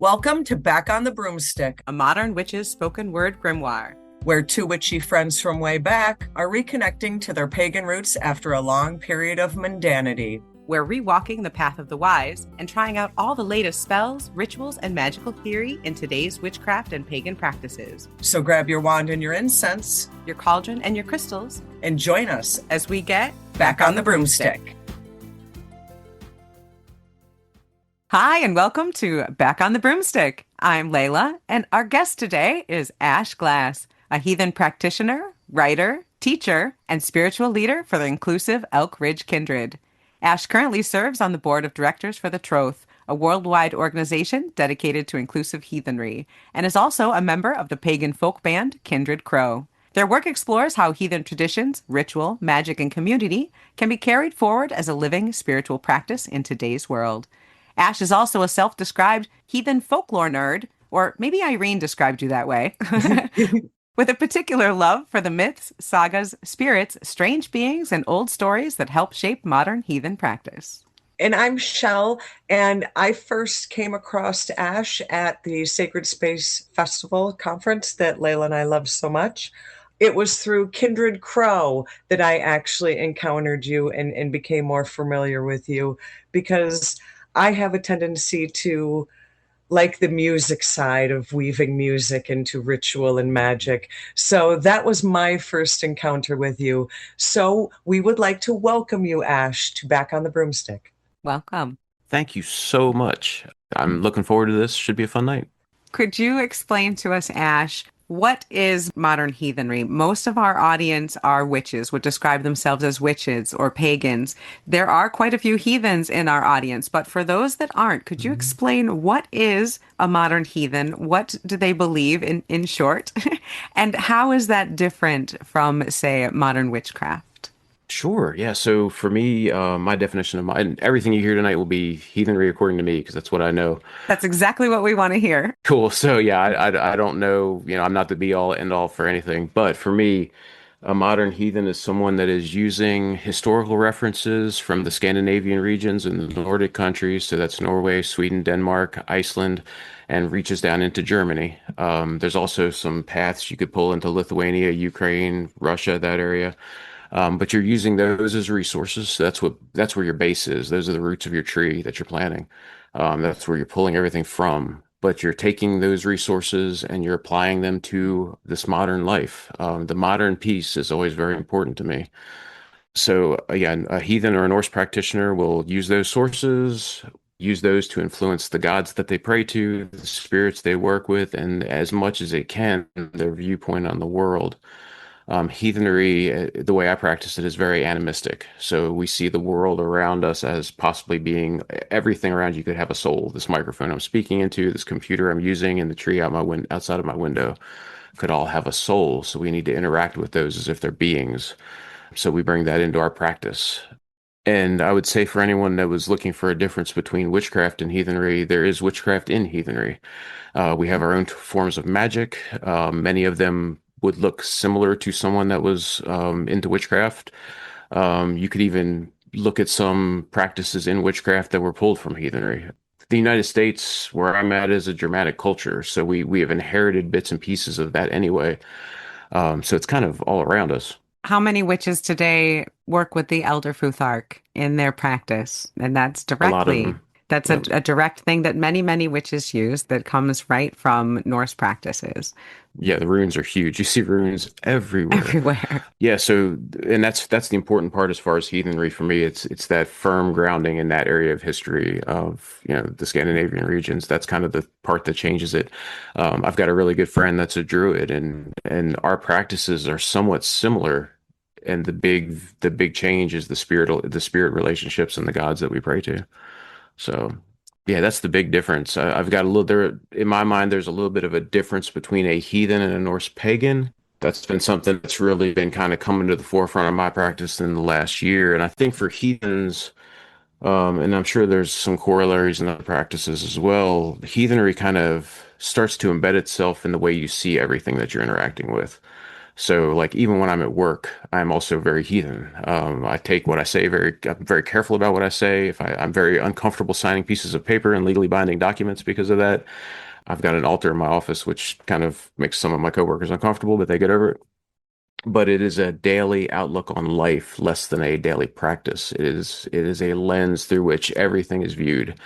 Welcome to Back on the Broomstick, A modern witch's spoken word grimoire. where two witchy friends from way back are reconnecting to their pagan roots after a long period of mundanity. We're rewalking the path of the wise and trying out all the latest spells, rituals, and magical theory in today's witchcraft and pagan practices. So grab your wand and your incense Your cauldron and your crystals and join us as we get back on the broomstick. Hi, and welcome to Back on the Broomstick. I'm Layla, and our guest today is Ash Glasse, a heathen practitioner, writer, teacher, and spiritual leader for the inclusive Elk Ridge Kindred. Ash currently serves on the board of directors for the Troth, a worldwide organization dedicated to inclusive heathenry, and is also a member of the pagan folk band Kindred Crow. Their work explores how heathen traditions, ritual, magic, and community can be carried forward as a living spiritual practice in today's world. Ash is also a self-described heathen folklore nerd, or maybe Irene described you that way, with a particular love for the myths, sagas, spirits, strange beings, and old stories that help shape modern heathen practice. And I'm Chelle, and I first came across Ash at the Sacred Space Festival conference that Layla and I love so much. It was through Kindred Crow that I actually encountered you and became more familiar with you because I have a tendency to like the music side of weaving music into ritual and magic. So that was my first encounter with you. So we would like to welcome you, Ash, to Back on the Broomstick. Welcome. Thank you so much. I'm looking forward to this. Should be a fun night. Could you explain to us, Ash, what is modern heathenry? Most of our audience are witches, would describe themselves as witches or pagans. There are quite a few heathens in our audience, but for those that aren't, could you explain what is a modern heathen? What do they believe in short? And how is that different from, say, modern witchcraft? Sure. Yeah. So for me, my definition of and everything you hear tonight will be heathenry according to me because that's what I know. That's exactly what we want to hear. Cool. So yeah, I don't know. I'm not the be all end all for anything, but for me, a modern heathen is someone that is using historical references from the Scandinavian regions and the Nordic countries. So that's Norway, Sweden, Denmark, Iceland, and reaches down into Germany. There's also some paths you could pull into Lithuania, Ukraine, Russia, that area. But you're using those as resources. So that's where your base is. Those are the roots of your tree that you're planting. That's where you're pulling everything from. But you're taking those resources and you're applying them to this modern life. The modern piece is always very important to me. So again, a heathen or a Norse practitioner will use those sources, use those to influence the gods that they pray to, the spirits they work with, and as much as they can, their viewpoint on the world. Heathenry, the way I practice it, is very animistic. So we see the world around us as possibly being everything around you could have a soul. This microphone I'm speaking into, this computer I'm using, and the tree outside of my window could all have a soul. So we need to interact with those as if they're beings. So we bring that into our practice. And I would say for anyone that was looking for a difference between witchcraft and heathenry, there is witchcraft in heathenry. We have our own forms of magic. Many of them would look similar to someone that was into witchcraft. You could even look at some practices in witchcraft that were pulled from heathenry. The United States, where I'm at, is a Germanic culture, so we have inherited bits and pieces of that anyway. So it's kind of all around us. How many witches today work with the Elder Futhark in their practice? And that's A lot of directly, them. that's Yep. a direct thing that many, many witches use that comes right from Norse practices Yeah, the runes are huge. You see runes everywhere. everywhere. Yeah, so and that's the important part as far as heathenry for me. It's that firm grounding in that area of history of, the Scandinavian regions. That's kind of the part that changes it. I've got a really good friend that's a druid and our practices are somewhat similar. And the big change is the spirit relationships and the gods that we pray to. So yeah, that's the big difference. I've got a little there in my mind. There's a little bit of a difference between a heathen and a Norse pagan. That's been something that's really been kind of coming to the forefront of my practice in the last year. And I think for heathens, and I'm sure there's some corollaries in other practices as well, heathenry kind of starts to embed itself in the way you see everything that you're interacting with. So like even when I'm at work, I'm also very heathen. I take what I say I'm very careful about what I say. I'm very uncomfortable signing pieces of paper and legally binding documents because of that. I've got an altar in my office, which kind of makes some of my coworkers uncomfortable, but they get over it. But it is a daily outlook on life, less than a daily practice. It is a lens through which everything is viewed.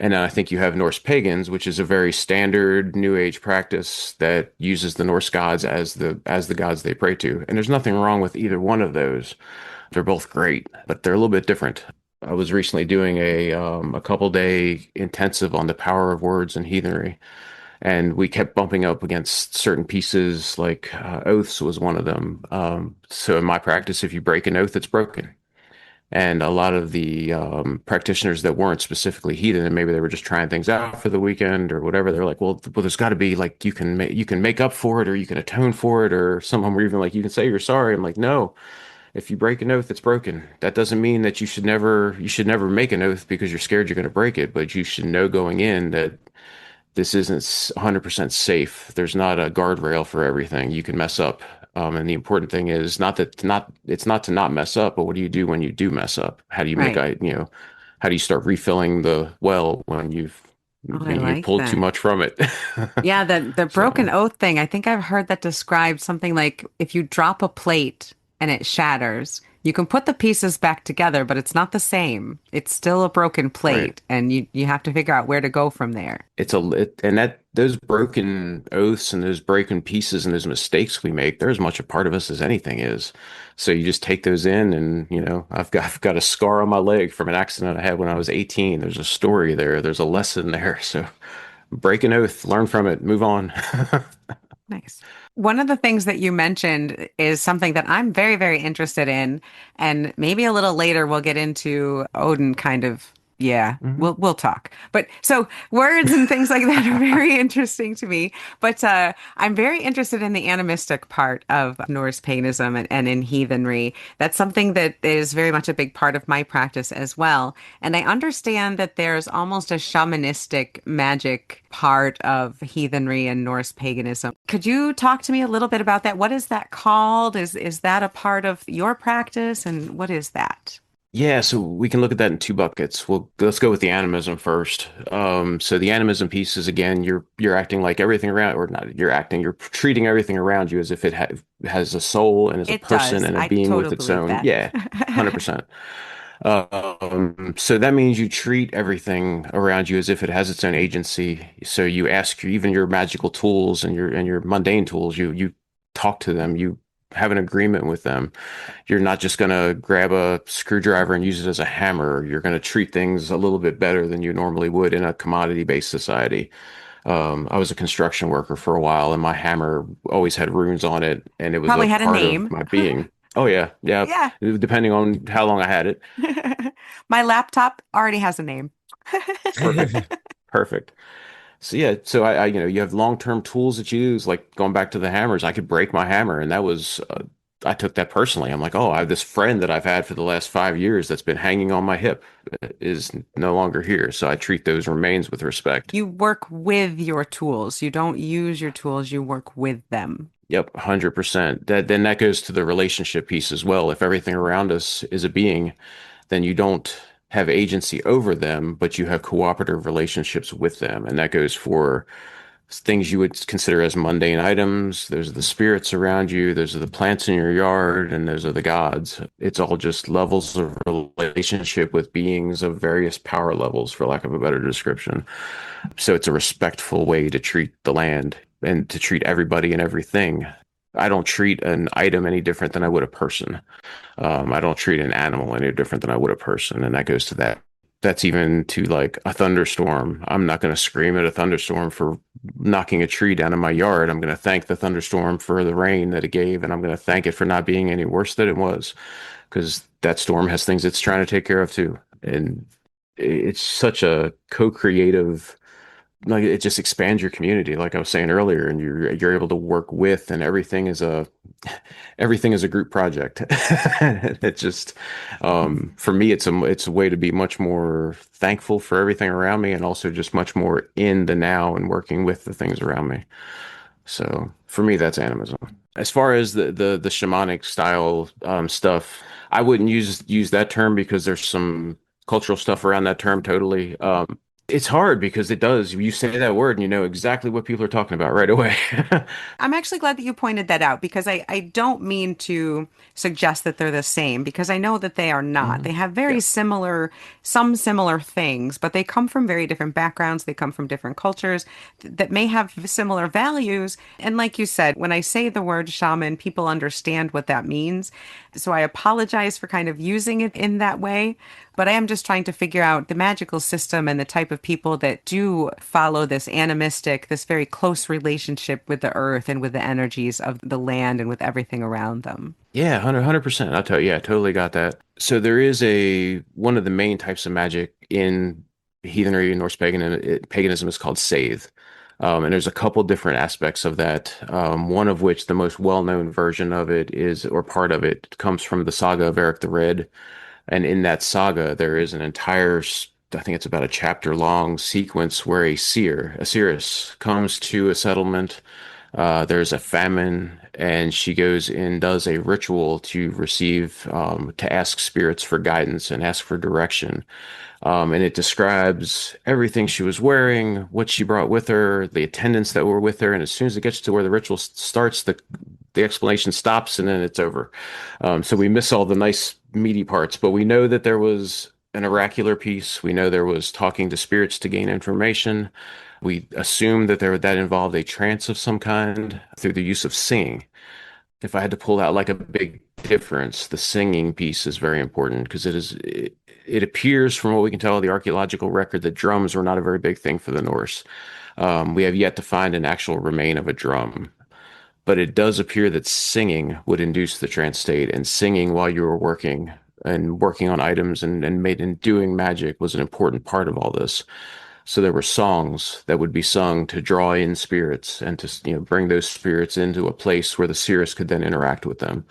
And I think you have Norse pagans, which is a very standard New Age practice that uses the Norse gods as the gods they pray to. And there's nothing wrong with either one of those. They're both great, but they're a little bit different. I was recently doing a couple day intensive on the power of words and heathenry, and we kept bumping up against certain pieces, like oaths was one of them. So in my practice, if you break an oath, it's broken. And a lot of the practitioners that weren't specifically heathen, and maybe they were just trying things out for the weekend or whatever, they're like, well, there's got to be like you can make up for it, or you can atone for it, or some of them were even like, you can say you're sorry. I'm like, no, if you break an oath, it's broken. That doesn't mean that you should never make an oath because you're scared you're going to break it, but you should know going in that this isn't 100% safe. There's not a guardrail for everything. You can mess up. And the important thing is not it's not to not mess up, but what do you do when you do mess up? How do you make Right. how do you start refilling the well when Oh, I you've like pulled too that. much from it? Yeah, the broken So, oath thing, I think I've heard that described something like if you drop a plate and it shatters, you can put the pieces back together, but it's not the same. It's still a broken right. plate, and you have to figure out where to go from there. And that those broken oaths and those broken pieces and those mistakes we make, they're as much a part of us as anything is. So you just take those in, and I've got a scar on my leg from an accident I had when I was 18. There's a story there. There's a lesson there. So break an oath, learn from it, move on. Nice. One of the things that you mentioned is something that I'm very, very interested in, and maybe a little later we'll get into Odin kind of. Yeah, Mhm. we'll talk. But so words and things like that are very interesting to me. But I'm very interested in the animistic part of Norse paganism and in heathenry. That's something that is very much a big part of my practice as well. And I understand that there's almost a shamanistic magic part of heathenry and Norse paganism. Could you talk to me a little bit about that? What is that called? Is that a part of your practice? And what is that? Yeah, so we can look at that in two buckets. Well, let's go with the animism first. So the animism piece is, again, you're acting like everything around, or not, you're treating everything around you as if has a soul and is a It person does. and a I being with totally its believe own. that. Yeah, 100%. So that means you treat everything around you as if it has its own agency. So you ask even your magical tools and your mundane tools, you talk to them, you have an agreement with them. You're not just going to grab a screwdriver and use it as a hammer. You're going to treat things a little bit better than you normally would in a commodity-based society. I was a construction worker for a while, and my hammer always had runes on it, and it was a Probably had a part of name. my being. Oh yeah, yeah. Yeah. Depending on how long I had it. My laptop already has a name. Perfect. Perfect. So yeah, so you have long-term tools that you use, like going back to the hammers. I could break my hammer, and that was I took that personally. I'm like, oh, I have this friend that I've had for the last 5 years that's been hanging on my hip is no longer here. So I treat those remains with respect. You work with your tools. You don't use your tools, you work with them. Yep, 100%. That goes to the relationship piece as well. If everything around us is a being, then you don't have agency over them, but you have cooperative relationships with them. And that goes for things you would consider as mundane items. Those are the spirits around you, those are the plants in your yard, and those are the gods. It's all just levels of relationship with beings of various power levels, for lack of a better description. So it's a respectful way to treat the land and to treat everybody and everything. I don't treat an item any different than I would a person. I don't treat an animal any different than I would a person, and that goes to that. That's even to like a thunderstorm. I'm not going to scream at a thunderstorm for knocking a tree down in my yard. I'm going to thank the thunderstorm for the rain that it gave, and I'm going to thank it for not being any worse than it was, because that storm has things it's trying to take care of too. And it's such a co-creative, like it just expands your community, like I was saying earlier, and you're able to work with, and everything is a group project. It just for me it's a way to be much more thankful for everything around me, and also just much more in the now and working with the things around me. So for me, that's animism. As far as the shamanic style stuff, I wouldn't use that term because there's some cultural stuff around that term totally. It's hard because it does. You say that word and you know exactly what people are talking about right away. I'm actually glad that you pointed that out because I don't mean to suggest that they're the same because I know that they are not. They Mhm. have very Yeah. similar, some similar things, but they come from very different backgrounds. They come from different cultures that may have similar values. And like you said, when I say the word shaman, people understand what that means. So I apologize for kind of using it in that way. But I am just trying to figure out the magical system and the type of people that do follow this animistic, this very close relationship with the earth and with the energies of the land and with everything around them. Yeah, 100%. I'll tell you, yeah, totally got that. So there is a one of the main types of magic in heathenry and Norse paganism is called Scythe. And there's a couple different aspects of that. One of which the most well-known version of it is, or part of it, comes from the saga of Eric the Red. And in that saga, there is an entire, I think it's about a chapter long sequence where a seer, a seeress, comes to a settlement. There's a famine, and she goes and does a ritual to receive, to ask spirits for guidance and ask for direction. And it describes everything she was wearing, what she brought with her, the attendants that were with her. And as soon as it gets to where the ritual starts, the explanation stops and then it's over. So we miss all the nice meaty parts, but we know that there was an oracular piece. We know there was talking to spirits to gain information. We assume that that involved a trance of some kind through the use of singing. If I had to pull out like a big difference, the singing piece is very important because it appears from what we can tell of the archaeological record that drums were not a very big thing for the Norse. We have yet to find an actual remain of a drum, but it does appear that singing would induce the trance state, and singing while you were working and working on items and made and doing magic was an important part of all this. So there were songs that would be sung to draw in spirits and to, bring those spirits into a place where the seeress could then interact with them.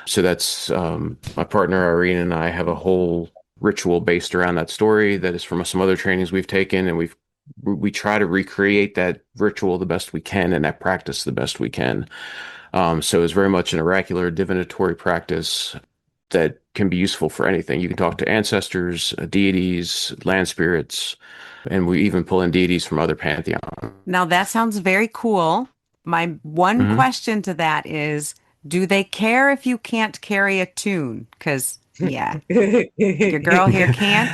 So that's my partner Irene and I have a whole ritual based around that story that is from some other trainings we've taken, and we try to recreate that ritual the best we can and that practice the best we can. So it's very much an oracular divinatory practice that can be useful for anything. You can talk to ancestors, deities, land spirits, and we even pull in deities from other pantheons. Now that sounds very cool. My one Hmm. question to that is, do they care if you can't carry a tune? Because, yeah, your girl here can't.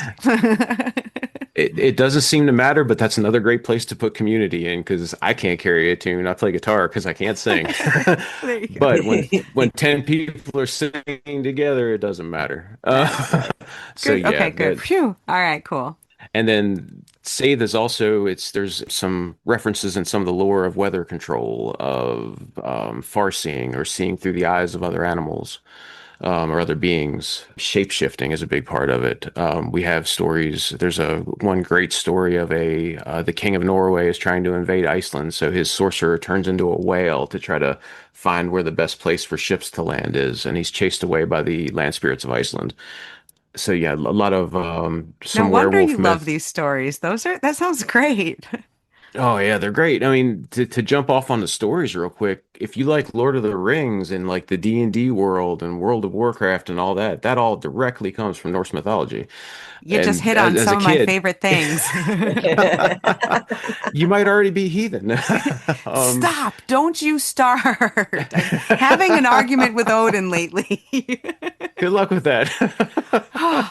It doesn't seem to matter, but that's another great place to put community in because I can't carry a tune. I play guitar because I can't sing. There you go. But when 10 people are singing together, it doesn't matter. So Good. yeah, Okay, good. that Phew. All right, cool. and then say there's also there's some references in some of the lore of weather control, of far seeing or seeing through the eyes of other animals, or other beings. Shape shifting is a big part of it. We have stories. There's a one great story of the king of Norway is trying to invade Iceland, so his sorcerer turns into a whale to try to find where the best place for ships to land is, and he's chased away by the land spirits of Iceland. So yeah, a lot of No some wonder you werewolf love myth. these stories. That sounds great. Oh yeah, they're great. I mean, to jump off on the stories real quick, if you like Lord of the Rings and like the D&D world and World of Warcraft and all that, that all directly comes from Norse mythology. You just And hit on as some a of my kid, favorite things. you might already be heathen. Um, Stop. Don't you start. I'm having an argument with Odin lately. Good luck with that.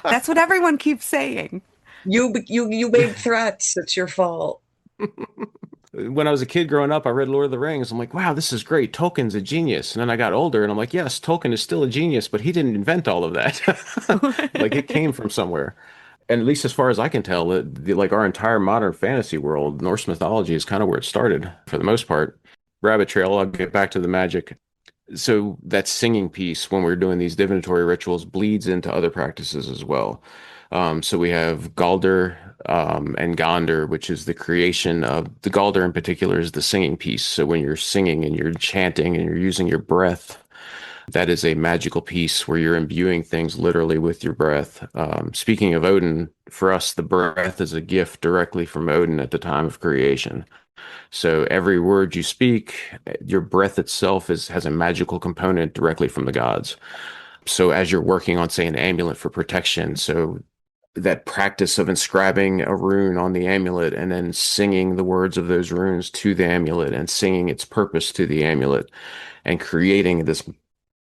That's what everyone keeps saying. You made threats. It's your fault. When I was a kid growing up, I read Lord of the Rings. I'm like, wow, this is great. Tolkien's a genius. And then I got older and I'm like, yes, Tolkien is still a genius, but he didn't invent all of that. Like it came from somewhere. And at least as far as I can tell, like our entire modern fantasy world, Norse mythology is kind of where it started for the most part. Rabbit trail, I'll get back to the magic. So that singing piece when we're doing these divinatory rituals bleeds into other practices as well. So we have Galder and Gonder, which is the creation of the Galder in particular is the singing piece. So when you're singing and you're chanting and you're using your breath, that is a magical piece where you're imbuing things literally with your breath. Speaking of Odin, for us, the breath is a gift directly from Odin at the time of creation. So every word you speak, your breath itself has a magical component directly from the gods. So as you're working on, say, an amulet for protection, so that practice of inscribing a rune on the amulet and then singing the words of those runes to the amulet and singing its purpose to the amulet and creating this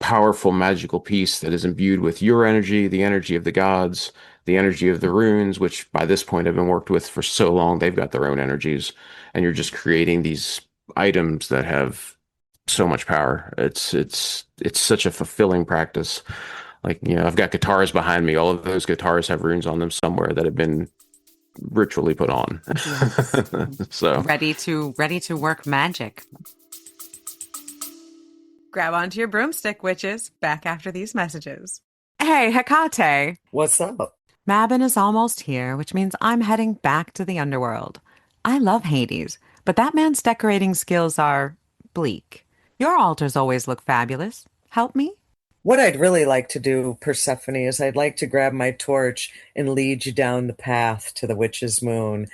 powerful magical piece that is imbued with your energy, the energy of the gods, the energy of the runes, which by this point have been worked with for so long, they've got their own energies, and you're just creating these items that have so much power. It's such a fulfilling practice. Like, I've got guitars behind me. All of those guitars have runes on them somewhere that have been ritually put on. Yes. So, Ready to work magic. Grab onto your broomstick, witches. Back after these messages. Hey, Hecate. What's up? Mabon is almost here, which means I'm heading back to the underworld. I love Hades, but that man's decorating skills are bleak. Your altars always look fabulous. Help me? What I'd really like to do, Persephone, is I'd like to grab my torch and lead you down the path to the witch's moon.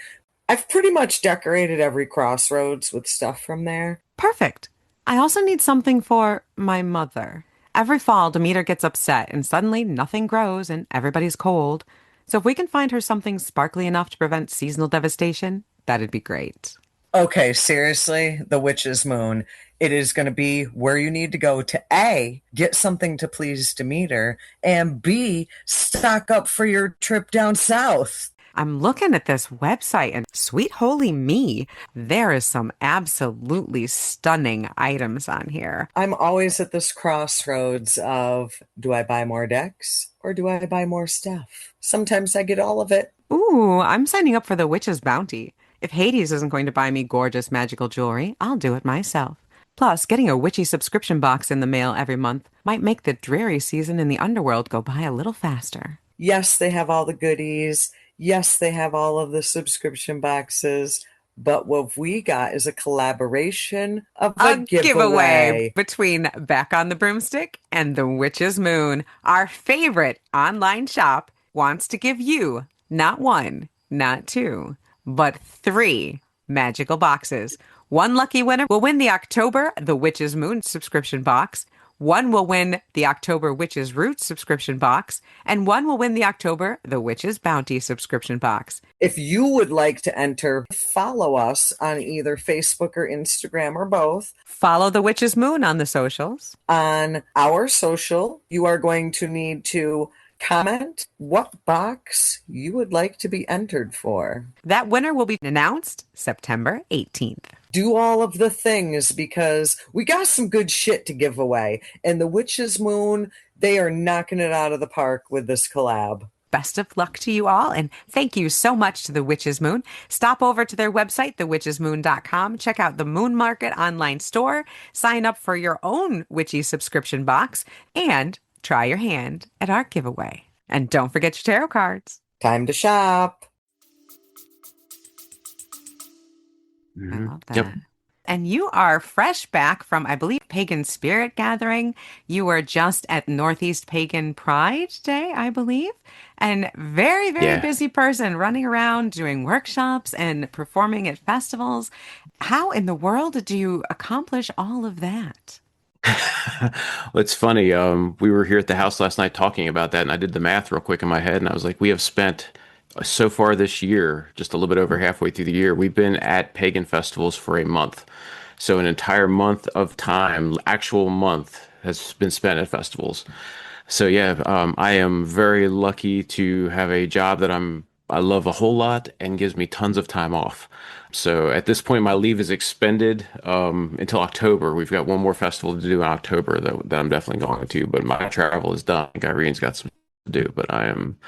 I've pretty much decorated every crossroads with stuff from there. Perfect. I also need something for my mother. Every fall, Demeter gets upset and suddenly nothing grows and everybody's cold. So if we can find her something sparkly enough to prevent seasonal devastation, that'd be great. Okay, seriously, the witch's moon. It is going to be where you need to go to A, get something to please Demeter, and B, stock up for your trip down south. I'm looking at this website and sweet holy me, there is some absolutely stunning items on here. I'm always at this crossroads of, do I buy more decks or do I buy more stuff? Sometimes I get all of it. Ooh, I'm signing up for the Witch's Bounty. If Hades isn't going to buy me gorgeous magical jewelry, I'll do it myself. Plus, getting a witchy subscription box in the mail every month might make the dreary season in the underworld go by a little faster. Yes, they have all the goodies. Yes, they have all of the subscription boxes. But what we got is a collaboration of A a giveaway giveaway. between Back on the Broomstick and the Witch's Moon. Our favorite online shop wants to give you not one, not two, but three magical boxes. One lucky winner will win the October The Witch's Moon subscription box. One will win the October Witch's Root subscription box, and one will win the October The Witch's Bounty subscription box. If you would like to enter, follow us on either Facebook or Instagram or both. Follow the Witch's Moon on the socials. On our social, you are going to need to comment what box you would like to be entered for. That winner will be announced September 18th. Do all of the things because we got some good shit to give away. And the Witch's Moon, they are knocking it out of the park with this collab. Best of luck to you all, and thank you so much to the Witch's Moon. Stop over to their website, thewitchesmoon.com. Check out the Moon Market online store. Sign up for your own witchy subscription box, and try your hand at our giveaway. And don't forget your tarot cards. Time to shop. I love that. Yep. And you are fresh back from, I believe, Pagan Spirit Gathering. You were just at Northeast Pagan Pride Day, I believe. And very, very Yeah. busy person running around doing workshops and performing at festivals. How in the world did you accomplish all of that? Well, it's funny. We were here at the house last night talking about that, and I did the math real quick in my head, and I was like, we have spent so far this year, just a little bit over halfway through the year, we've been at pagan festivals for a month. So an entire month of time, actual month, has been spent at festivals. So yeah, I am very lucky to have a job that I love a whole lot and gives me tons of time off. So at this point, my leave is expended until October. We've got one more festival to do in October that I'm definitely going to, but my travel is done. Irene's got some to do, but I am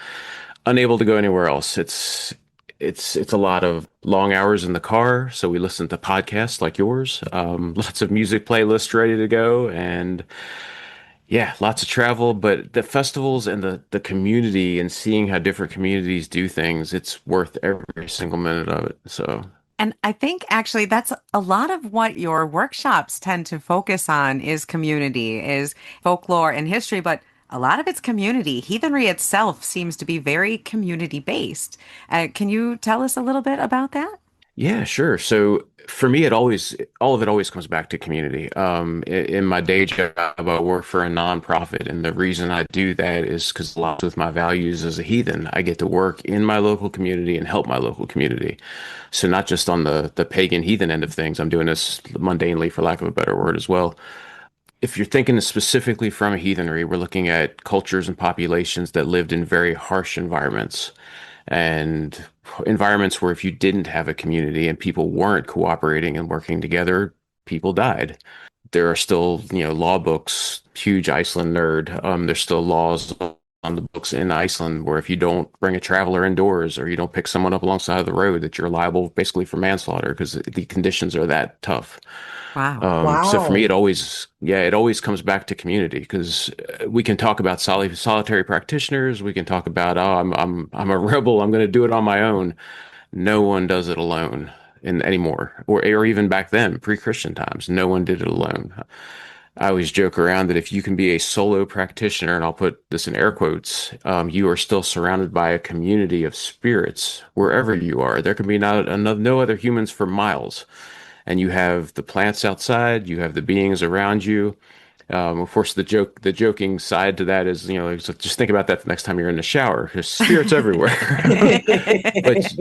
unable to go anywhere else. It's a lot of long hours in the car, so we listen to podcasts like yours, lots of music playlists ready to go, and yeah, lots of travel, but the festivals and the community and seeing how different communities do things, it's worth every single minute of it. So, And I think actually that's a lot of what your workshops tend to focus on is community, is folklore and history, but a lot of it's community. Heathenry itself seems to be very community based. Can you tell us a little bit about that? yeah, sure. So For me, all of it always comes back to community. In my day job, I work for a nonprofit, and the reason I do that is because a lot with my values as a heathen, I get to work in my local community and help my local community. So not just on the pagan heathen end of things, I'm doing this mundanely, for lack of a better word, as well. If you're thinking specifically from a heathenry, we're looking at cultures and populations that lived in very harsh environments and environments where if you didn't have a community and people weren't cooperating and working together, people died. There are still, law books, huge Iceland nerd. There's still laws on the books in Iceland where if you don't bring a traveler indoors or you don't pick someone up alongside of the road, that you're liable basically for manslaughter because the conditions are that tough. Wow. So for me, Wow. it always comes back to community because we can talk about solitary practitioners. We can talk about, oh, I'm a rebel. I'm going to do it on my own. No one does it alone anymore, or even back then, pre-Christian times, no one did it alone. I always joke around that if you can be a solo practitioner, and I'll put this in air quotes, you are still surrounded by a community of spirits wherever you are. There can be no other humans for miles, and you have the plants outside, you have the beings around you. Of course, the joking side to that is, like, so just think about that the next time you're in the shower. There's spirits everywhere. But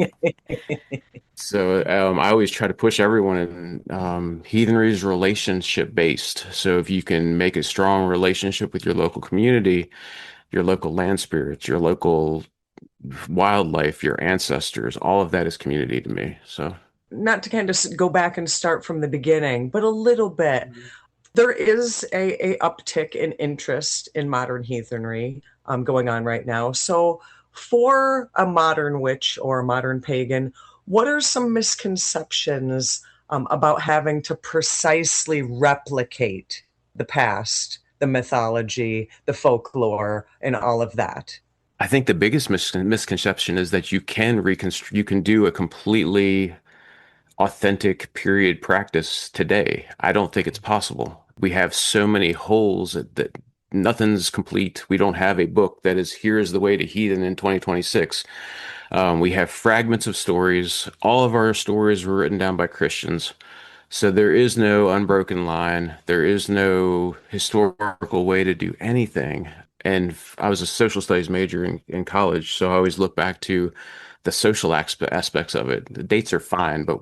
I always try to push everyone in heathenry is relationship based. So if you can make a strong relationship with your local community, your local land spirits, your local wildlife, your ancestors, all of that is community to me. So Not to kind of go back and start from the beginning, but a little bit. There is a uptick in interest in modern heathenry going on right now. So, for a modern witch or a modern pagan, what are some misconceptions about having to precisely replicate the past, the mythology, the folklore, and all of that? I think the biggest misconception is that you can do a completely authentic period practice today. I don't think it's possible. We have so many holes that nothing's complete. We don't have a book that is here is the way to heathen in 2026. We have fragments of stories. All of our stories were written down by Christians. So there is no unbroken line. There is no historical way to do anything. And I was a social studies major in college, so I always look back to the social aspects of it. The dates are fine, but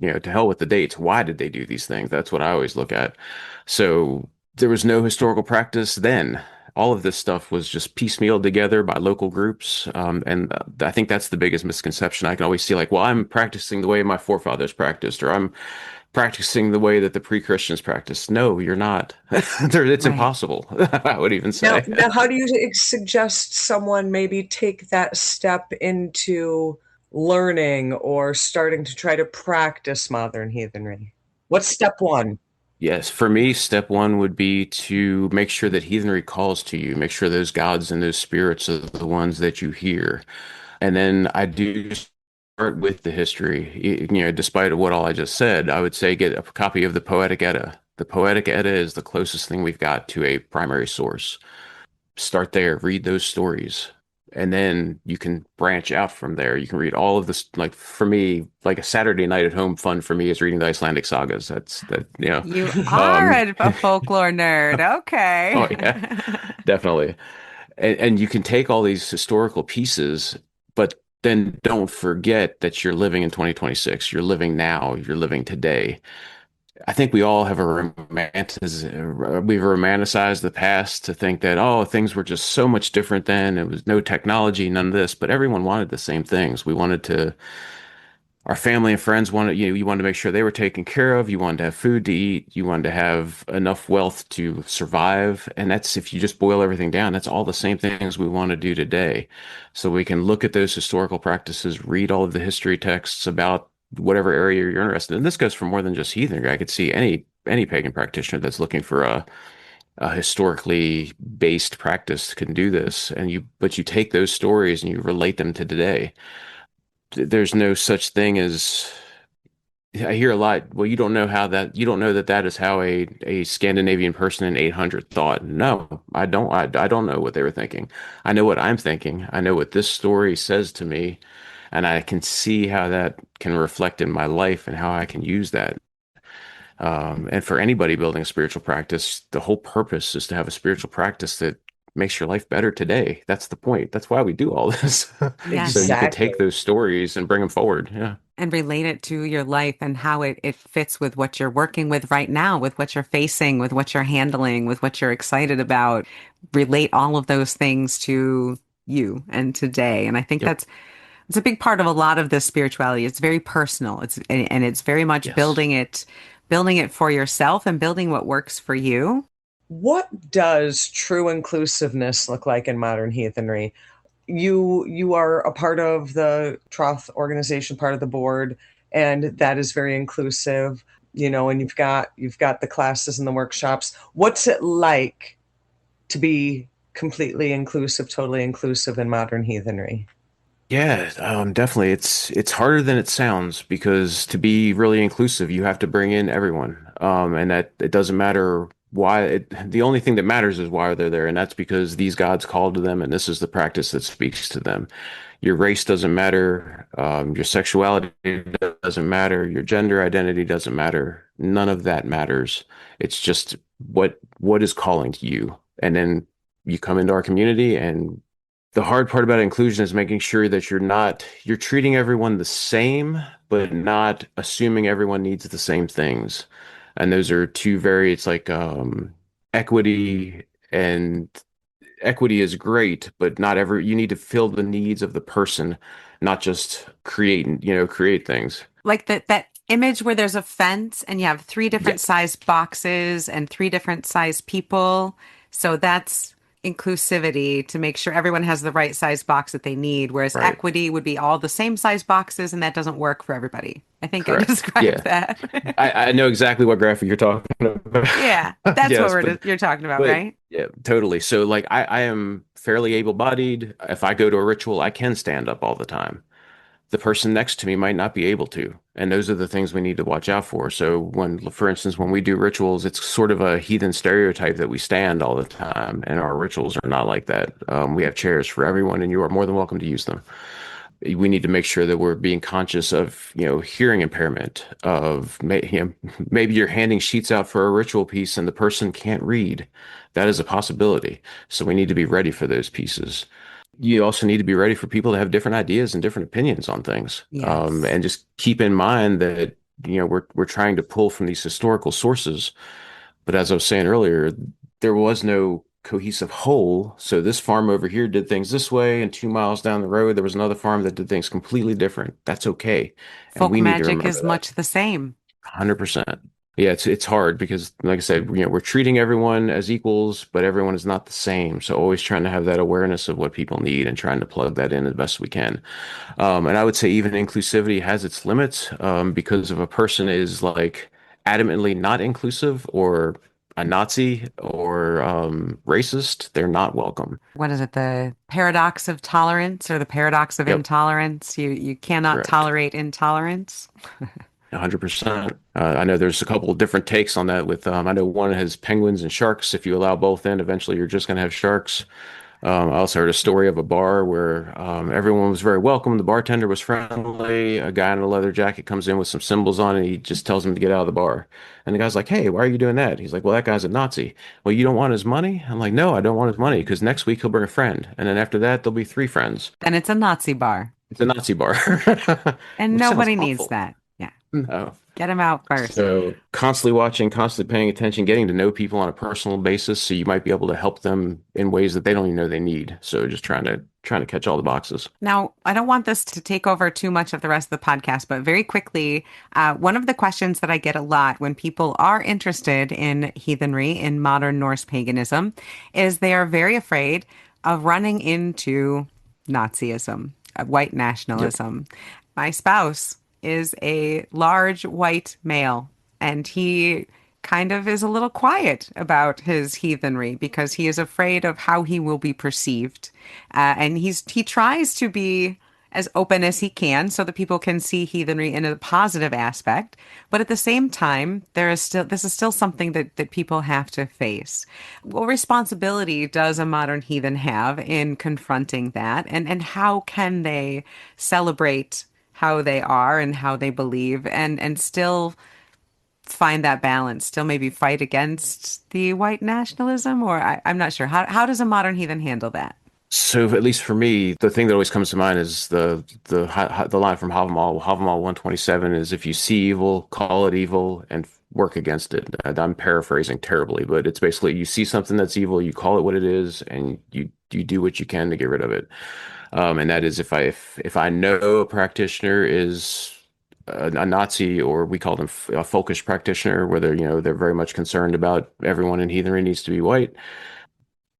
to hell with the dates. Why did they do these things? That's what I always look at. So there was no historical practice then. All of this stuff was just piecemealed together by local groups. And I think that's the biggest misconception. I can always see like, well, I'm practicing the way my forefathers practiced, or I'm practicing the way that the pre-Christians practiced. No, you're not. It's Right. impossible, I would even Now, say. now, how do you suggest someone maybe take that step into learning or starting to try to practice modern heathenry? What's step one? Yes, for me, step one would be to make sure that heathenry calls to you. Make sure those gods and those spirits are the ones that you hear. And then I do start with the history. Despite what all I just said, I would say get a copy of the Poetic Edda. The Poetic Edda is the closest thing we've got to a primary source. Start there, read those stories. And then you can branch out from there. You can read all of this. Like for me, like a Saturday night at home fun for me is reading the Icelandic sagas. That's that. You are Um, a folklore nerd. oh Okay. yeah, definitely. And you can take all these historical pieces, but then don't forget that you're living in 2026. You're living now. You're living today. I think we all have we've romanticized the past to think that, oh, things were just so much different then. It was no technology, none of this, but everyone wanted the same things. Our family and friends wanted, you wanted to make sure they were taken care of. You wanted to have food to eat. You wanted to have enough wealth to survive. And that's, if you just boil everything down, that's all the same things we want to do today. So we can look at those historical practices, read all of the history texts about whatever area you're interested in. And this goes for more than just heathen. I could see any pagan practitioner that's looking for a historically based practice can do this. But you take those stories and you relate them to today. There's no such thing as I hear a lot. Well, you don't know that that is how a Scandinavian person in 800 thought. No, I don't. I don't know what they were thinking. I know what I'm thinking. I know what this story says to me. And I can see how that can reflect in my life and how I can use that. And for anybody building a spiritual practice, the whole purpose is to have a spiritual practice that makes your life better today. That's the point. That's why we do all this. So Yes. you can Exactly. take those stories and bring them forward. Yeah. And relate it to your life and how it fits with what you're working with right now, with what you're facing, with what you're handling, with what you're excited about. Relate all of those things to you and today. And I think Yep. that's it's a big part of a lot of this spirituality. It's very personal. And it's very much Yes. building it for yourself and building what works for you. What does true inclusiveness look like in modern heathenry? You are a part of the Troth organization, part of the board, and that is very inclusive, and you've got the classes and the workshops. What's it like to be completely inclusive, totally inclusive in modern heathenry? Yeah, definitely. It's harder than it sounds because to be really inclusive, you have to bring in everyone. And that it doesn't matter why the only thing that matters is why they're there, and that's because these gods called to them, and this is the practice that speaks to them. Your race doesn't matter, your sexuality doesn't matter, your gender identity doesn't matter. None of that matters. It's just what is calling to you, and then you come into our community and the hard part about inclusion is making sure that you're treating everyone the same, but not assuming everyone needs the same things. And those are two very, it's like equity and equity is great, but not every, you need to fill the needs of the person, not just create things. Like that image where there's a fence and you have three Yeah, different size boxes and three different size people. So that's inclusivity to make sure everyone has the right size box that they need, whereas right. equity would be all the same size boxes and that doesn't work for everybody. I think I Correct. described Yeah. that. I know exactly what graphic you're talking about. Yeah, that's what Yes, but you're talking about, But right? yeah, totally. So like I am fairly able-bodied. If I go to a ritual, I can stand up all the time. The person next to me might not be able to. And those are the things we need to watch out for. So for instance, when we do rituals, it's sort of a heathen stereotype that we stand all the time, and our rituals are not like that. We have chairs for everyone, and you are more than welcome to use them. We need to make sure that we're being conscious of, hearing impairment, maybe you're handing sheets out for a ritual piece and the person can't read. That is a possibility. So we need to be ready for those pieces. You also need to be ready for people to have different ideas and different opinions on things. Yes. And just keep in mind that, we're trying to pull from these historical sources. But as I was saying earlier, there was no cohesive whole. So this farm over here did things this way, and 2 miles down the road, there was another farm that did things completely different. That's okay. And Folk we need to magic remember is that. much the same. 100%. Yeah, it's hard because, like I said, we're treating everyone as equals, but everyone is not the same. So always trying to have that awareness of what people need and trying to plug that in as best we can. And I would say even inclusivity has its limits, because if a person is like adamantly not inclusive or a Nazi or racist, they're not welcome. What is it? The paradox of tolerance or the paradox of Yep, intolerance? You cannot correct. tolerate intolerance. 100%. I know there's a couple of different takes on that with I know one has penguins and sharks. If you allow both in, eventually you're just going to have sharks. I also heard a story of a bar where everyone was very welcome. The bartender was friendly. A guy in a leather jacket comes in with some symbols on it. He just tells him to get out of the bar. And the guy's like, "Hey, why are you doing that?" He's like, "Well, that guy's a Nazi." "Well, you don't want his money?" I'm like, "No, I don't want his money because next week he'll bring a friend. And then after that, there'll be three friends. Then it's a Nazi bar. It's a Nazi bar." And Which sounds nobody needs awful. that. Yeah. No. Get them out first. So constantly watching, constantly paying attention, getting to know people on a personal basis, so you might be able to help them in ways that they don't even know they need. So just trying to catch all the boxes. Now, I don't want this to take over too much of the rest of the podcast, but very quickly, one of the questions that I get a lot when people are interested in heathenry, in modern Norse paganism, is they are very afraid of running into Nazism, white Yep. nationalism. My spouse is a large white male, and he kind of is a little quiet about his heathenry because he is afraid of how he will be perceived. And he tries to be as open as he can so that people can see heathenry in a positive aspect. But at the same time, there is still this is still something that people have to face. What responsibility does a modern heathen have in confronting that? And how can they celebrate how they are and how they believe and still find that balance, still maybe fight against the white nationalism? Or I'm not sure. How does a modern heathen handle that? So at least for me, the thing that always comes to mind is the line from Havamal. Havamal 127 is if you see evil, call it evil and work against it. And I'm paraphrasing terribly, but it's basically you see something that's evil, you call it what it is, and you do what you can to get rid of it. And that is if I know a practitioner is a Nazi, or we call them a folkish practitioner, where they're very much concerned about everyone in heathenry needs to be white.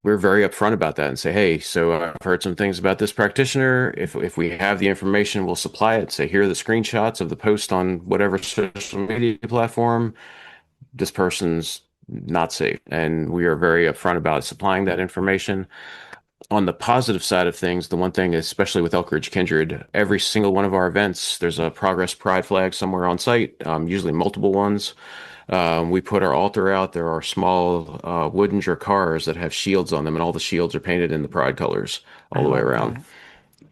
We're very upfront about that and say, hey, so I've heard some things about this practitioner. If we have the information, we'll supply it. Say, here are the screenshots of the post on whatever social media platform. This person's not safe. And we are very upfront about supplying that information. On the positive side of things, the one thing, especially with Elk Ridge Kindred, every single one of our events, there's a progress pride flag somewhere on site, usually multiple ones. We put our altar out. There are small wooden cars that have shields on them, and all the shields are painted in the pride colors all I the way love around.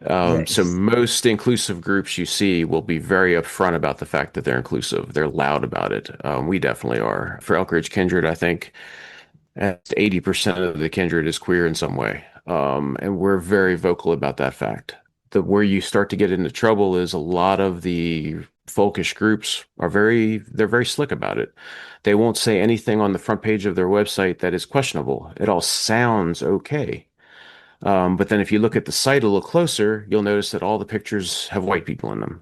that. So Nice. most inclusive groups you see will be very upfront about the fact that they're inclusive. They're loud about it. We definitely are. For Elk Ridge Kindred, I think 80% of the kindred is queer in some way. And we're very vocal about that fact. Where you start to get into trouble is a lot of the folkish groups they're very slick about it. They won't say anything on the front page of their website that is questionable. It all sounds okay. But then if you look at the site a little closer, you'll notice that all the pictures have white people in them.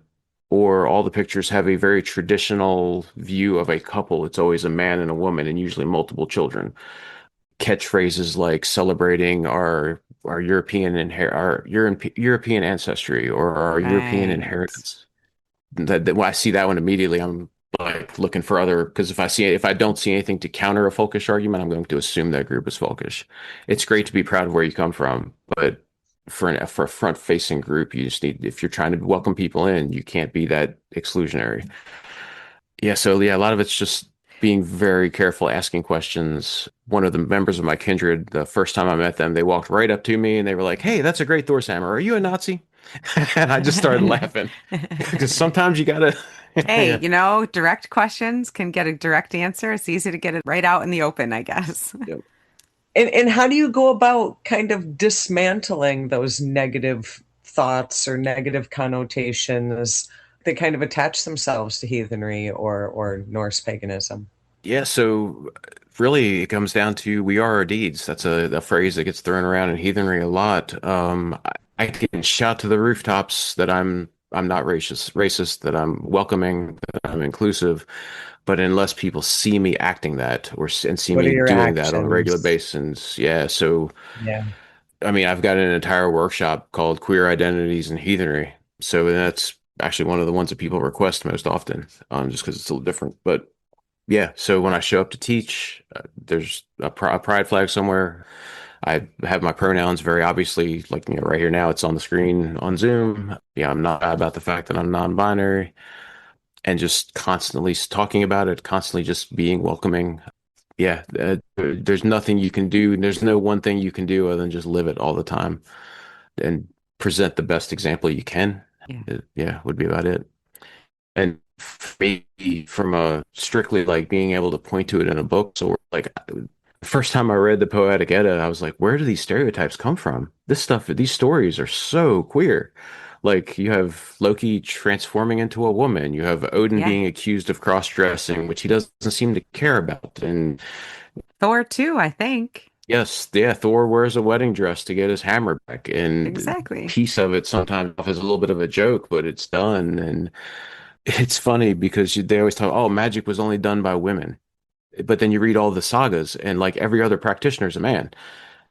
Or all the pictures have a very traditional view of a couple. It's always a man and a woman and usually multiple children. Catchphrases like celebrating our European ancestry or our European Right. inheritance. When I see that one immediately, I'm like looking for other, because if I don't see anything to counter a folkish argument, I'm going to assume that group is folkish. It's great to be proud of where you come from, but for a front facing group, you just need, if you're trying to welcome people in, you can't be that exclusionary. Yeah, so yeah, a lot of it's just being very careful, asking questions. One of the members of my kindred, the first time I met them, they walked right up to me and they were like, "Hey, that's a great Thor's hammer. Are you a Nazi?" And I just started laughing because sometimes you gotta, Hey, yeah. direct questions can get a direct answer. It's easy to get it right out in the open, I guess. Yep. And how do you go about kind of dismantling those negative thoughts or negative connotations that kind of attach themselves to heathenry or Norse paganism? Yeah, so really it comes down to we are our deeds. That's a phrase that gets thrown around in heathenry a lot. I can shout to the rooftops that I'm not racist, that I'm welcoming, that I'm inclusive. But unless people see me acting that and see What are me your doing that on a regular actions? basis, yeah. So, Yeah. I mean, I've got an entire workshop called Queer Identities and Heathenry. So that's actually one of the ones that people request most often, just because it's a little different. But yeah, so when I show up to teach, there's a pride flag somewhere. I have my pronouns very obviously, like, right here now, it's on the screen on Zoom. Yeah, I'm not bad about the fact that I'm non-binary, and just constantly talking about it, constantly just being welcoming. Yeah, there's nothing you can do. There's no one thing you can do other than just live it all the time and present the best example you can. Yeah. Yeah, would be about it. And for me, from a strictly like being able to point to it in a book, so like the first time I read the Poetic Edda, I was like, where do these stereotypes come from? These stories are so queer. Like you have Loki transforming into a woman, you have Odin Yeah. being accused of cross-dressing, which he doesn't seem to care about. And Thor too, I think. yes, yeah, Thor wears a wedding dress to get his hammer back, and Exactly. piece of it sometimes is a little bit of a joke, but it's done. And it's funny because they always talk, oh, magic was only done by women. But then you read all the sagas, and like every other practitioner is a man.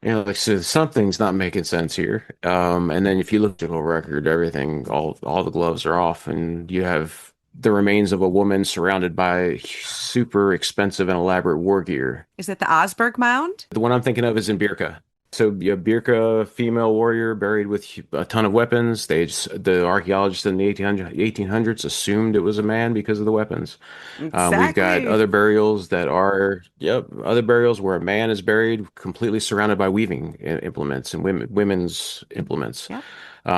Like, so something's not making sense here. And then if you look at the whole record, everything, all the gloves are off, and you have the remains of a woman surrounded by super expensive and elaborate war gear. Is it the Osberg Mound? The one I'm thinking of is in Birka. So yeah, Birka, female warrior buried with a ton of weapons. The archaeologists in the 1800s assumed it was a man because of the weapons. We've got Exactly. other burials that are, yep, other burials where a man is buried completely surrounded by weaving implements and women's implements. Yep.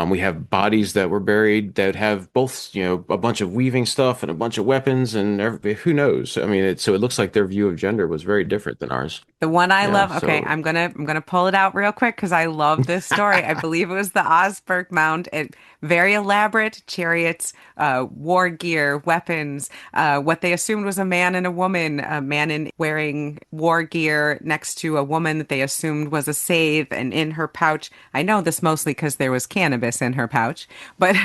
We have bodies that were buried that have both, a bunch of weaving stuff and a bunch of weapons and who knows? I mean, so it looks like their view of gender was very different than ours. The one I Yeah, love. Okay, so I'm gonna pull it out real quick because I love this story. I believe it was the Osberg Mound. Very elaborate chariots, war gear, weapons. What they assumed was a man and a woman. A man in wearing war gear next to a woman that they assumed was a save, and in her pouch. I know this mostly because there was cannabis in her pouch, but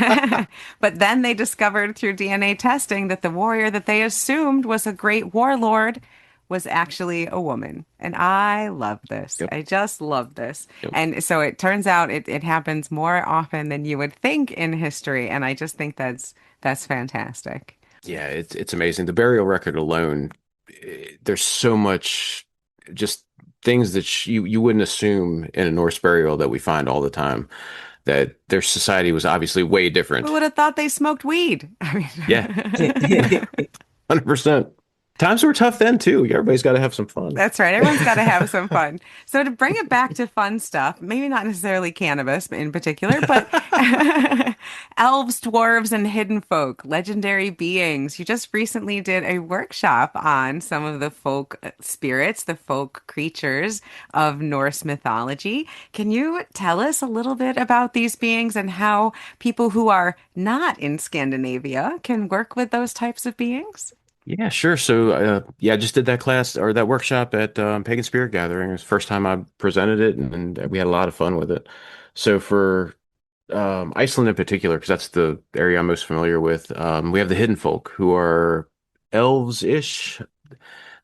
but then they discovered through DNA testing that the warrior that they assumed was a great warlord was actually a woman. And I love this. yep, I just love this. yep. And so it turns out it happens more often than you would think in history. And I just think that's fantastic. Yeah, it's amazing. The burial record alone, there's so much just things that you wouldn't assume in a Norse burial that we find all the time. That their society was obviously way Who different. would have thought they smoked weed? I Yeah, mean, 100%. Times were tough then too. Everybody's got to have some fun. that's right. Everyone's got to have some fun. So to bring it back to fun stuff, maybe not necessarily cannabis in particular, but elves, dwarves, and hidden folk, legendary beings. You just recently did a workshop on some of the folk spirits, the folk creatures of Norse mythology. Can you tell us a little bit about these beings and how people who are not in Scandinavia can work with those types of beings? Yeah, sure. So, yeah, I just did that class or that workshop at Pagan Spirit Gathering. It was the first time I presented it, and we had a lot of fun with it. So, for Iceland in particular, because that's the area I'm most familiar with, we have the hidden folk who are elves-ish.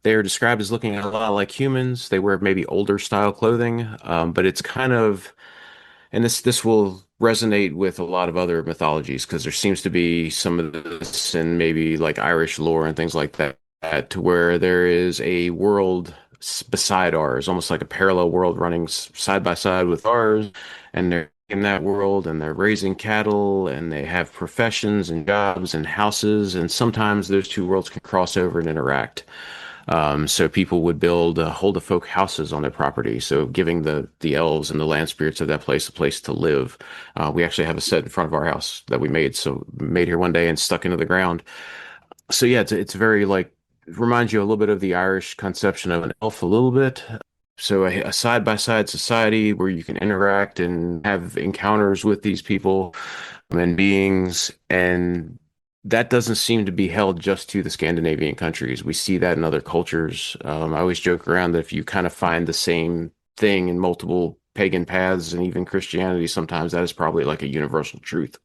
They are described as looking a lot like humans. They wear maybe older style clothing, but it's kind of and this will resonate with a lot of other mythologies because there seems to be some of this in maybe like Irish lore and things like that, to where there is a world beside ours, almost like a parallel world running side by side with ours, and they're in that world and they're raising cattle and they have professions and jobs and houses, and sometimes those two worlds can cross over and interact. So people would build hold of folk houses on their property, so giving the elves and the land spirits of that place a place to live. We actually have a set in front of our house that we made here one day and stuck into the ground. So yeah, it's very like reminds you a little bit of the Irish conception of an elf a little bit. So a side by side society where you can interact and have encounters with these people and beings, and that doesn't seem to be held just to the Scandinavian countries. We see that in other cultures. I always joke around that if you kind of find the same thing in multiple pagan paths and even Christianity, sometimes that is probably like a universal truth.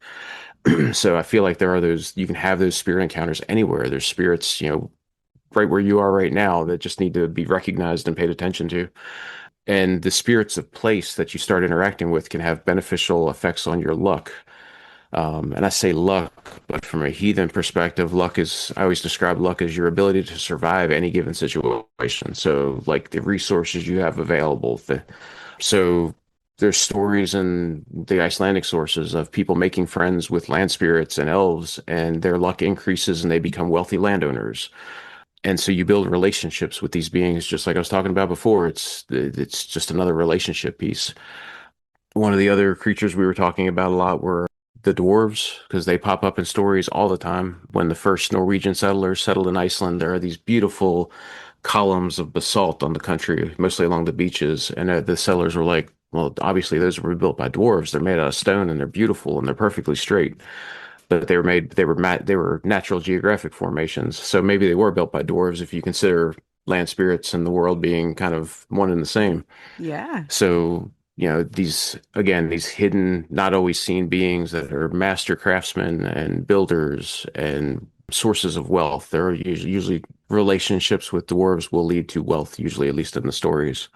So I feel like there are those, you can have those spirit encounters anywhere. There's spirits, right where you are right now that just need to be recognized and paid attention to. And the spirits of place that you start interacting with can have beneficial effects on your luck. And I say luck, but from a heathen perspective, I always describe luck as your ability to survive any given situation. So, like the resources you have available. So, there's stories in the Icelandic sources of people making friends with land spirits and elves, and their luck increases and they become wealthy landowners. And so you build relationships with these beings, just like I was talking about before. It's just another relationship piece. One of the other creatures we were talking about a lot were the dwarves, because they pop up in stories all the time. When the first Norwegian settlers settled in Iceland, there are these beautiful columns of basalt on the country, mostly along the beaches. And the settlers were like, well, obviously those were built by dwarves. They're made out of stone and they're beautiful and they're perfectly straight. But they were natural geographic formations. So maybe they were built by dwarves if you consider land spirits and the world being kind of one and the same. Yeah. So, these hidden, not always seen beings that are master craftsmen and builders and sources of wealth. There are usually relationships with dwarves will lead to wealth, usually, at least in the stories.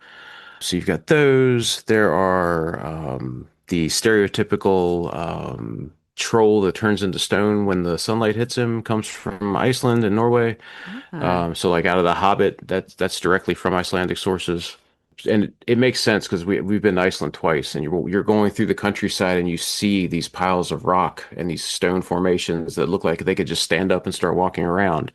So you've got those. There are the stereotypical troll that turns into stone when the sunlight hits him, comes from Iceland and Norway. Ah, So like out of the Hobbit, that's directly from Icelandic sources. And it makes sense because we've been to Iceland twice, and you're going through the countryside and you see these piles of rock and these stone formations that look like they could just stand up and start walking around.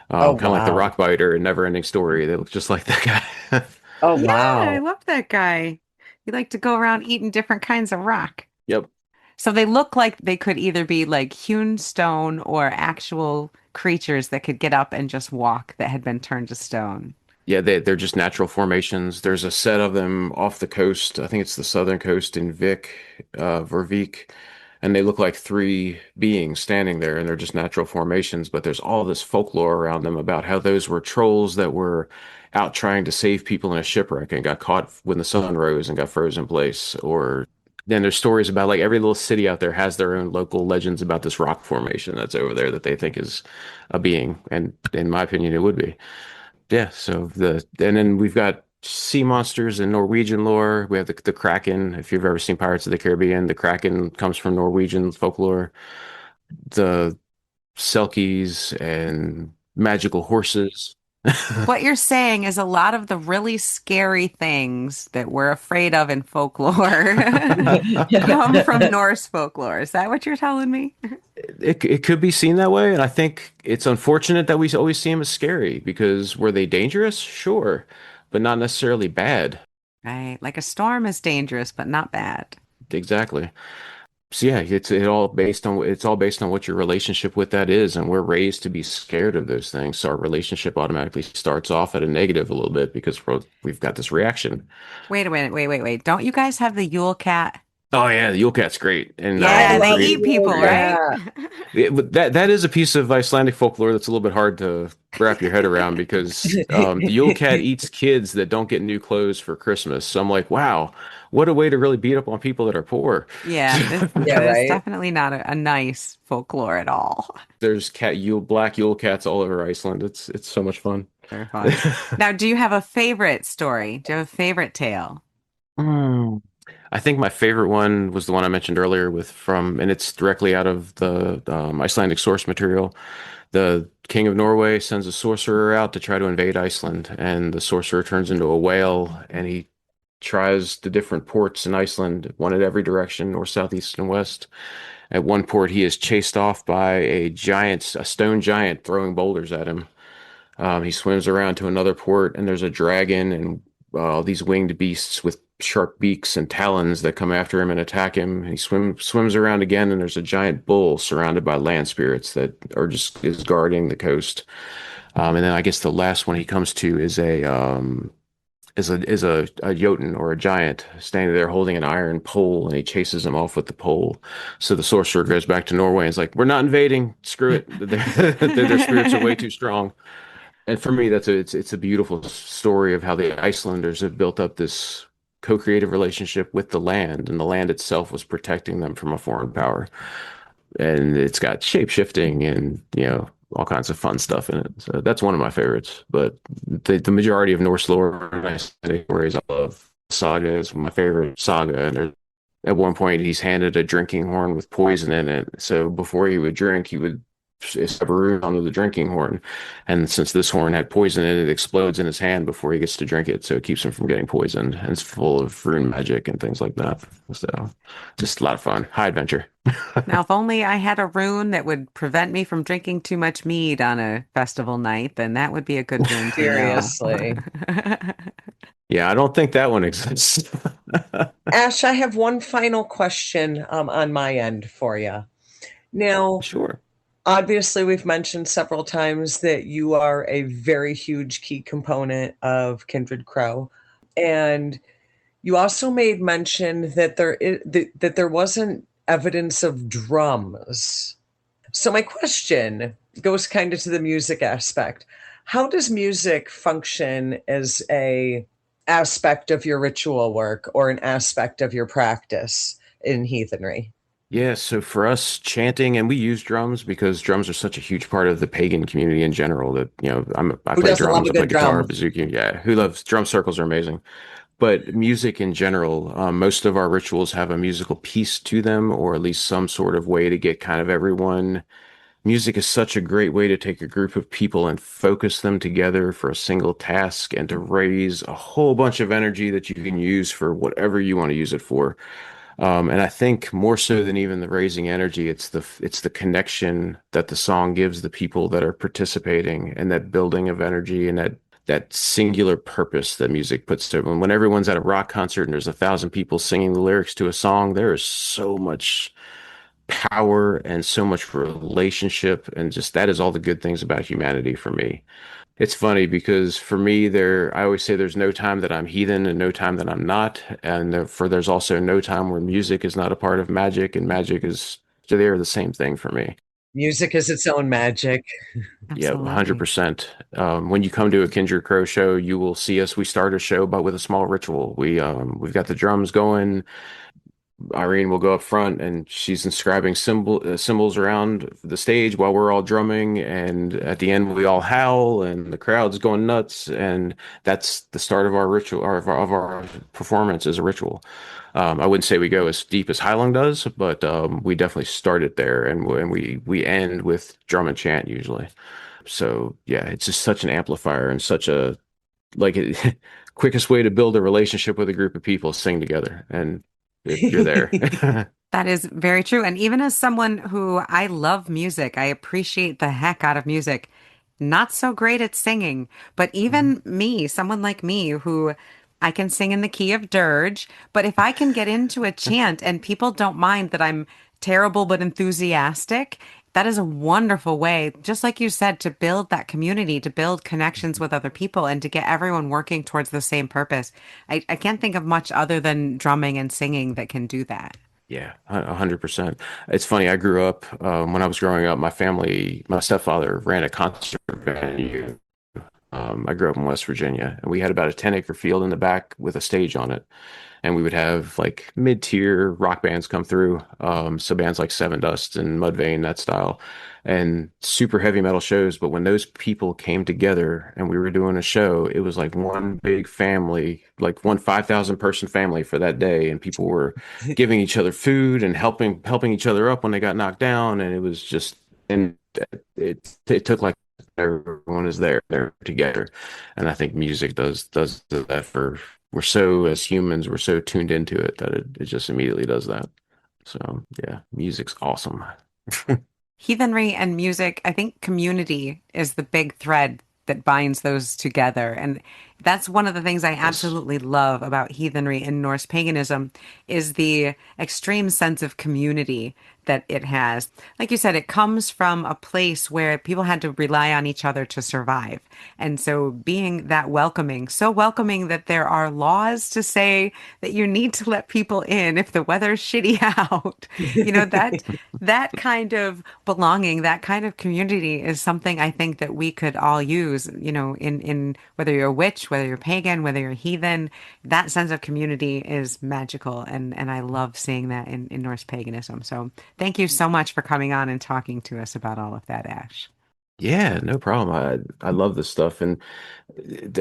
Oh, Kind of like the wow. rock biter and never ending story. They look just like that guy. Oh, Yeah, I wow. love that guy. He liked to go around eating different kinds of rock. Yep. So they look like they could either be like hewn stone or actual creatures that could get up and just walk that had been turned to stone. Yeah, they're just natural formations. There's a set of them off the coast. I think it's the southern coast in Vervik, and they look like three beings standing there, and they're just natural formations. But there's all this folklore around them about how those were trolls that were out trying to save people in a shipwreck and got caught when the sun rose and got frozen in place. Or then there's stories about like every little city out there has their own local legends about this rock formation that's over there that they think is a being, and in my opinion, it would be. Yeah, so and then we've got sea monsters in Norwegian lore. We have the Kraken. If you've ever seen Pirates of the Caribbean, the Kraken comes from Norwegian folklore. The Selkies and magical horses. What you're saying is a lot of the really scary things that we're afraid of in folklore come from Norse folklore. Is that what you're telling me? It could be seen that way, and I think it's unfortunate that we always see them as scary because were they dangerous? Sure, but not necessarily bad. Right. Like a storm is dangerous, but not bad. Exactly. So yeah, it's all based on what your relationship with that is, and we're raised to be scared of those things. So our relationship automatically starts off at a negative a little bit because we've got this reaction. Wait a minute. Wait. Don't you guys have the Yule cat? Oh yeah, the Yule Cat's great, and I Yeah, they love agree. eat you. people, Yeah, right? Yeah. that is a piece of Icelandic folklore that's a little bit hard to wrap your head around because the Yule Cat eats kids that don't get new clothes for Christmas. So I'm like, wow, what a way to really beat up on people that are poor. Yeah, Yeah, that is right. definitely not a nice folklore at all. There's black Yule cats all over Iceland. It's so much fun. Very fun. Now, do you have a favorite story? Do you have a favorite tale? Mm. I think my favorite one was the one I mentioned earlier and it's directly out of the Icelandic source material. The King of Norway sends a sorcerer out to try to invade Iceland, and the sorcerer turns into a whale, and he tries the different ports in Iceland, one at every direction, north, south, east, and west. At one port, he is chased off by a stone giant throwing boulders at him. He swims around to another port, and there's a dragon and these winged beasts with sharp beaks and talons that come after him and attack him. He swims around again, and there's a giant bull surrounded by land spirits that are just is guarding the coast. And then I guess the last one he comes to is a Jotun or a giant standing there holding an iron pole, and he chases him off with the pole. So the sorcerer goes back to Norway and is like, "We're not invading. Screw it. Their spirits are way too strong." And for me, it's a beautiful story of how the Icelanders have built up this co-creative relationship with the land, and the land itself was protecting them from a foreign power. And it's got shape shifting and all kinds of fun stuff in it. So that's one of my favorites. But the majority of Norse lore and Icelandic stories I love. Saga is my favorite saga, and at one point he's handed a drinking horn with poison in it. So before he would drink, he would step a rune onto the drinking horn. And since this horn had poison in it, it explodes in his hand before he gets to drink it. So it keeps him from getting poisoned. And it's full of rune magic and things like that. So just a lot of fun. High adventure. Now, if only I had a rune that would prevent me from drinking too much mead on a festival night, then that would be a good rune to know. Seriously. Yeah, I don't think that one exists. Ash, I have one final question on my end for you. Now, Sure. obviously, we've mentioned several times that you are a very huge key component of Kindred Crow. And you also made mention that there wasn't evidence of drums. So my question goes kind of to the music aspect. How does music function as a aspect of your ritual work or an aspect of your practice in heathenry? Yeah, so for us, chanting, and we use drums because drums are such a huge part of the pagan community in general that, I Who play doesn't love drums, a I play good guitar, drum? bazooka. Yeah, who loves drum circles are amazing. But music in general, most of our rituals have a musical piece to them, or at least some sort of way to get kind of everyone Music is such a great way to take a group of people and focus them together for a single task and to raise a whole bunch of energy that you can use for whatever you want to use it for. And I think more so than even the raising energy, it's the connection that the song gives the people that are participating and that building of energy and that singular purpose that music puts to everyone. When everyone's at a rock concert and there's 1,000 people singing the lyrics to a song, there is so much power and so much relationship, and just that is all the good things about humanity for me. It's funny because for me, I always say there's no time that I'm heathen and no time that I'm not. And there's also no time where music is not a part of magic and magic is, they're the same thing for me. Music is its own magic. Yeah, Absolutely. 100%. When you come to a Kindred Crow show, you will see us. We start a show, but with a small ritual. We've got the drums going. Irene will go up front and she's inscribing symbols around the stage while we're all drumming. And at the end, we all howl and the crowd's going nuts. And that's the start of our ritual, or of our performance as a ritual. I wouldn't say we go as deep as Highland does, but we definitely start it there, and we end with drum and chant usually. So yeah, it's just such an amplifier and such a like it, quickest way to build a relationship with a group of people, sing together, and you're there. That is very true. And even as someone who I love music, I appreciate the heck out of music. Not so great at singing, but even me, someone like me who I can sing in the key of dirge, but if I can get into a chant and people don't mind that I'm terrible but enthusiastic, that is a wonderful way, just like you said, to build that community, to build connections with other people, and to get everyone working towards the same purpose. I can't think of much other than drumming and singing that can do that. Yeah, 100%. It's funny. I grew up when I was growing up. My stepfather ran a concert venue. I grew up in West Virginia, and we had about a 10-acre field in the back with a stage on it. And we would have like mid-tier rock bands come through. So bands like Seven Dust and Mudvayne, that style, and super heavy metal shows. But when those people came together and we were doing a show, it was like one big family, like one 5,000 person family for that day. And people were giving each other food and helping each other up when they got knocked down. And it was just, and it took like everyone is there together. And I think music does that for, we're so, as humans, we're so tuned into it that it just immediately does that. So yeah, music's awesome. Heathenry and music, I think community is the big thread that binds those together. And that's one of the things I Yes. absolutely love about heathenry and Norse paganism is the extreme sense of community that it has. Like you said, it comes from a place where people had to rely on each other to survive. And so being that welcoming, so welcoming that there are laws to say that you need to let people in if the weather's shitty out. That kind of belonging, that kind of community is something I think that we could all use, in whether you're a witch, whether you're pagan, whether you're heathen, that sense of community is magical. And I love seeing that in Norse paganism. So thank you so much for coming on and talking to us about all of that, Ash. Yeah, no problem. I love this stuff, and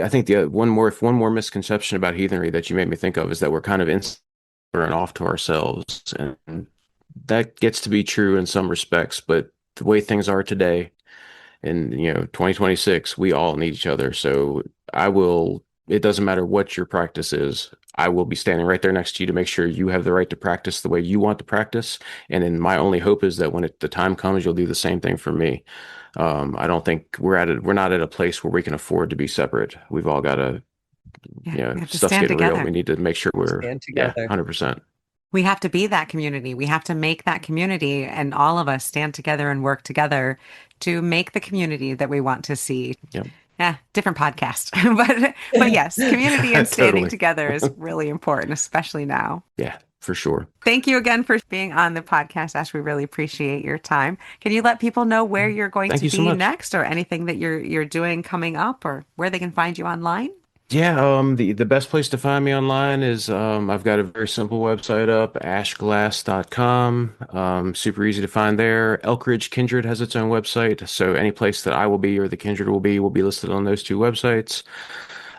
I think the one more misconception about heathenry that you made me think of is that we're kind of and off to ourselves, and that gets to be true in some respects. But the way things are today, in 2026, we all need each other. So I will. It doesn't matter what your practice is. I will be standing right there next to you to make sure you have the right to practice the way you want to practice. And then my only hope is that when the time comes, you'll do the same thing for me. I don't think we're not at a place where we can afford to be separate. We've all got to, Yeah, we have to stuff's stand getting real. together. We need to make sure Stand yeah, together. 100%. We have to be that community. We have to make that community, and all of us stand together and work together to make the community that we want to see. Yep. Yeah, different podcast. But yes, community and standing Totally. together is really important, especially now. Yeah, for sure. Thank you again for being on the podcast, Ash. We really appreciate your time. Can you let people know where you're going Thank to you so be much. next, or anything that you're doing coming up, or where they can find you online? Yeah, the best place to find me online is I've got a very simple website up, ashglass.com. Super easy to find there. Elk Ridge Kindred has its own website, so any place that I will be or the Kindred will be listed on those two websites.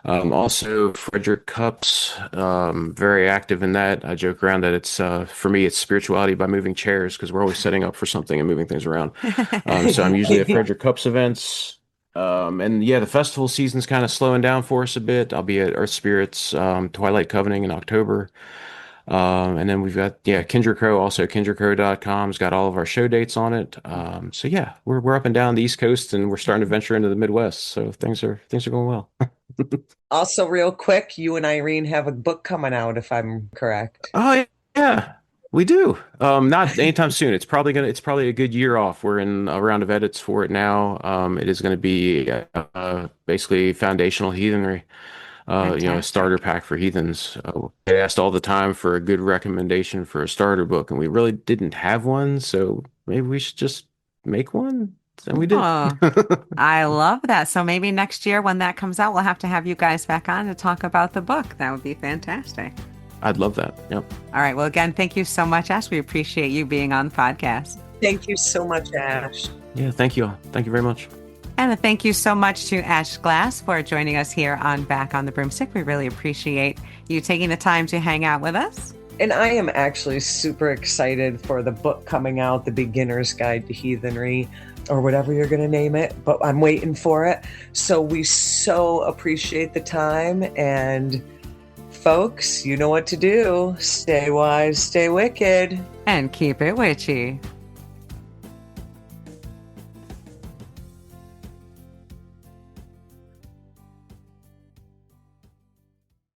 Also, Frederick Cups, very active in that. I joke around that it's for me, it's spirituality by moving chairs because we're always setting up for something and moving things around. So I'm usually at Frederick Cups events. And yeah, the festival season's kind of slowing down for us a bit. I'll be at Earth Spirits, Twilight Covenant in October. And then we've got, yeah, Kindred Crow, also kindredcrow.com's got all of our show dates on it. So yeah, we're up and down the East Coast and we're starting to venture into the Midwest. So things are going well. Also, real quick, you and Irene have a book coming out, if I'm correct. Oh yeah, we do. Not anytime soon. It's probably a good year off. We're in a round of edits for it now. It is going to be basically foundational heathenry. A starter Fantastic. pack for heathens. I asked all the time for a good recommendation for a starter book, and we really didn't have one. So maybe we should just make one, and we did. Oh, I love that. So maybe next year when that comes out, we'll have to have you guys back on to talk about the book. That would be fantastic. I'd love that. Yep. All right. Well, again, thank you so much, Ash. We appreciate you being on the podcast. Thank you so much, Ash. Yeah. Thank you all. Thank you very much. And a thank you so much to Ash Glasse for joining us here on Back on the Broomstick. We really appreciate you taking the time to hang out with us. And I am actually super excited for the book coming out, The Beginner's Guide to Heathenry, or whatever you're going to name it, but I'm waiting for it. So we so appreciate the time. And folks, you know what to do. Stay wise, stay wicked. And keep it witchy.